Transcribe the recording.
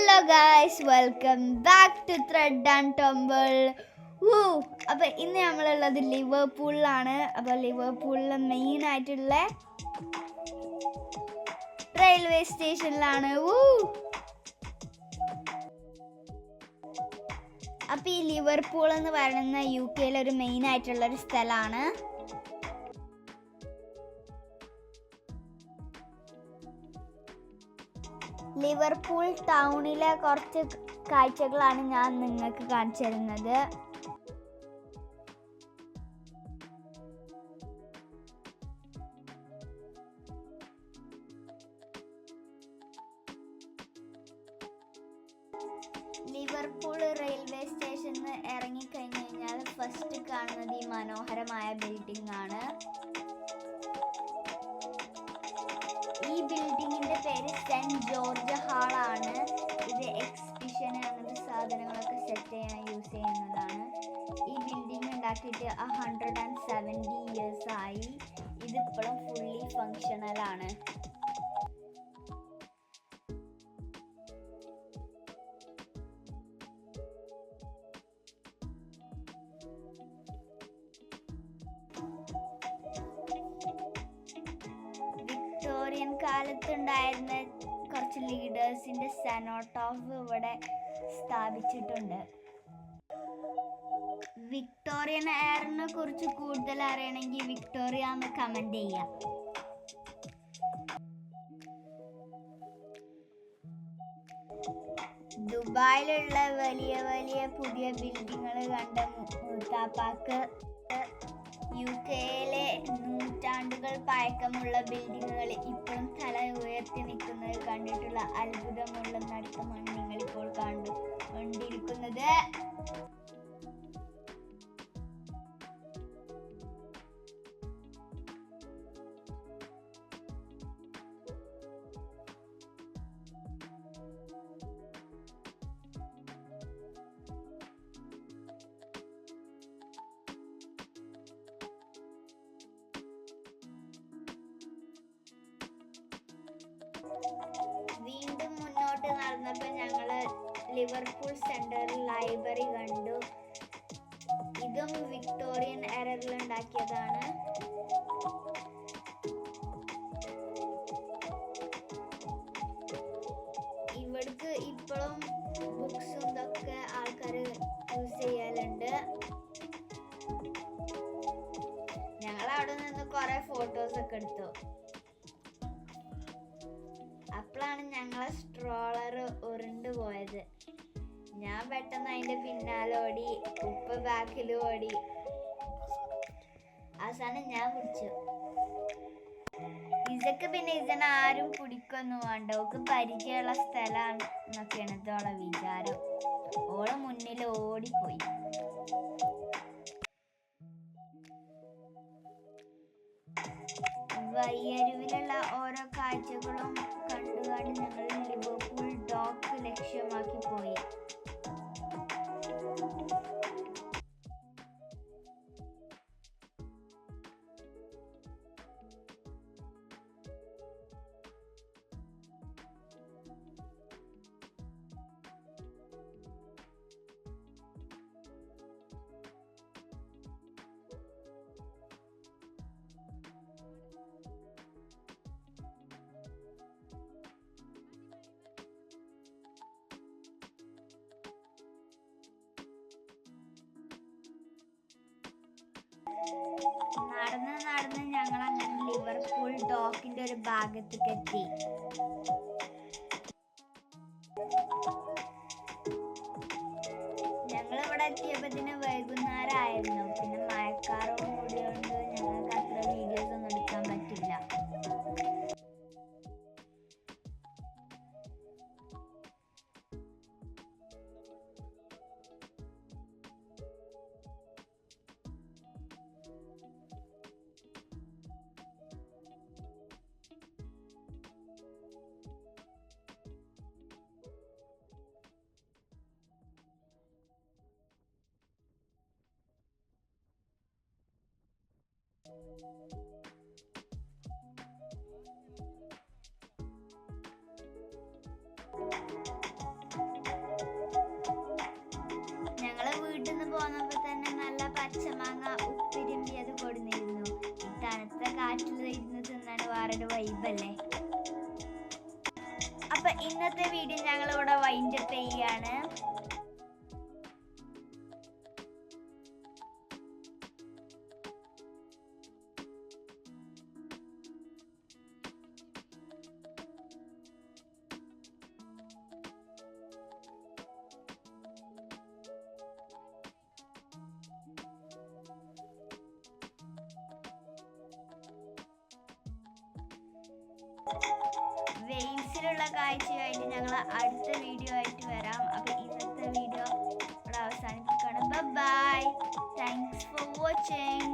Hello guys, welcome back to Thread and Tumble. അപ്പോൾ ഇന്ന് നമ്മളുള്ളത് ലിവർപൂളിലാണ്. അപ്പോൾ ലിവർപൂളിലെ മെയിൻ ആയിട്ടുള്ള റെയിൽവേ സ്റ്റേഷനിലാണ്. അപ്പോൾ ഈ ലിവർപൂൾ എന്ന് പറയുന്ന UK ഒരു മെയിൻ ആയിട്ടുള്ളൊരു സ്ഥലമാണ്. ലിവർപൂൾ ടൗണിലെ കുറച്ച് കാഴ്ചകളാണ് ഞാൻ നിങ്ങൾക്ക് കാണിച്ചു തരുന്നത്. ലിവർപൂൾ റെയിൽവേ സ്റ്റേഷനിൽ ഇറങ്ങിക്കഴിഞ്ഞ് കഴിഞ്ഞാൽ ഫസ്റ്റ് കാണുന്നത് ഈ മനോഹരമായ ബിൽഡിംഗ് ആണ്. ഈ ബിൽഡിങ്ങിന്റെ പേര് സെന്റ് ജോർജ് ഹാൾ ആണ്. ഇത് എക്സിബിഷൻ അങ്ങനത്തെ സാധനങ്ങളൊക്കെ സെറ്റ് ചെയ്യാൻ യൂസ് ചെയ്യുന്നതാണ്. ഈ ബിൽഡിംഗ് ഉണ്ടാക്കിയിട്ട് 170 years ആയി. ഇതിപ്പോഴും ഫുള്ളി ഫങ്ഷണൽ ആണ്. വിക്ടോറിയൻ കാലത്തുണ്ടായിരുന്ന കുറച്ച് ലീഡേഴ്സിന്റെ സെനോട്ടോഫ് ഇവിടെ സ്ഥാപിച്ചിട്ടുണ്ട്. വിക്ടോറിയൻ എയറിനെ കുറിച്ച് കൂടുതൽ അറിയണമെങ്കിൽ വിക്ടോറിയ എന്ന് കമന്റ് ചെയ്യാം. ദുബായിലുള്ള വലിയ വലിയ പുതിയ ബിൽഡിങ്ങുകൾ കണ്ട മൂത്താപ്പാക്ക് UK-യിലെ നൂറ്റാണ്ടുകൾ പഴക്കമുള്ള ബിൽഡിങ്ങുകൾ ഇപ്പോഴും തല ഉയർത്തി നിൽക്കുന്നത് കണ്ടിട്ടുള്ള അത്ഭുതമുള്ള നടത്തമാണ് നിങ്ങളിപ്പോൾ കണ്ടുകൊണ്ടിരിക്കുന്നത്. വീണ്ടും മുന്നോട്ട് നടന്നപ്പോൾ ഞങ്ങള് ലിവർപൂൾ സെൻട്രൽ ലൈബ്രറി കണ്ടു. ഇതും വിക്ടോറിയൻ എററിൽ ഉണ്ടാക്കിയതാണ്. ഇവിടേക്ക് ഇപ്പോഴും ബുക്സും ഇതൊക്കെ ആൾക്കാർ യൂസ് ചെയ്യലുണ്ട്. ഞങ്ങൾ അവിടെ നിന്ന് കുറെ ഫോട്ടോസ് ഒക്കെ എടുത്തു. അപ്പോഴാണ് ഞങ്ങളെ സ്ട്രോളർ ഉരുണ്ടു പോയത്. ഞാൻ പെട്ടെന്ന് അതിന്റെ പിന്നാലെ ഓടി, ഉപ്പ ബാക്കിൽ ഓടി. അവസാനം ഞാൻ പിടിച്ചു. ഇതൊക്കെ പിന്നെ ഇതിനെ ആരും പിടിക്കൊന്നും വേണ്ട, ഓക്ക് പരിചയമുള്ള സ്ഥലമാണ് എന്നൊക്കെയാണ് ഇതോളെ വിചാരം. ഓളെ മുന്നിൽ ഓടിപ്പോയി. വയ്യരുവിലുള്ള ഓരോ കാഴ്ചകളും കണ്ടുകാണ്ട് ഞങ്ങൾ ലിവർപൂൾ ഡോക്ക് ലക്ഷ്യമാക്കി പോയി. നടന്ന് ഞങ്ങൾ അങ്ങനെ ലിവർപൂൾ ഡോക്കിന്റെ ഒരു ഭാഗത്തേക്ക് എത്തി. ഞങ്ങൾ ഇവിടെ എത്തിയപ്പോ വൈകുന്നേരമായിരുന്നു. പിന്നെ മഴക്കാറും കൂടിയോണ്ട് ഞങ്ങൾക്ക് അത്ര വീഡിയോസ് ഒന്നും എടുക്കാൻ പറ്റില്ല. വേറൊരു വൈബല്ലേ. അപ്പൊ ഇന്നത്തെ വീഡിയോ ഞങ്ങളിവിടെ വൈൻഡപ്പ് ചെയ്യാണ്. വെയിൽസിലുള്ള കാഴ്ചയായിട്ട് ഞങ്ങൾ അടുത്ത വീഡിയോ ആയിട്ട് വരാം. അപ്പോൾ ഇന്നത്തെ വീഡിയോ ഇവിടെ അവസാനിപ്പിക്കുകയാണ്. ബൈ. Thanks for watching.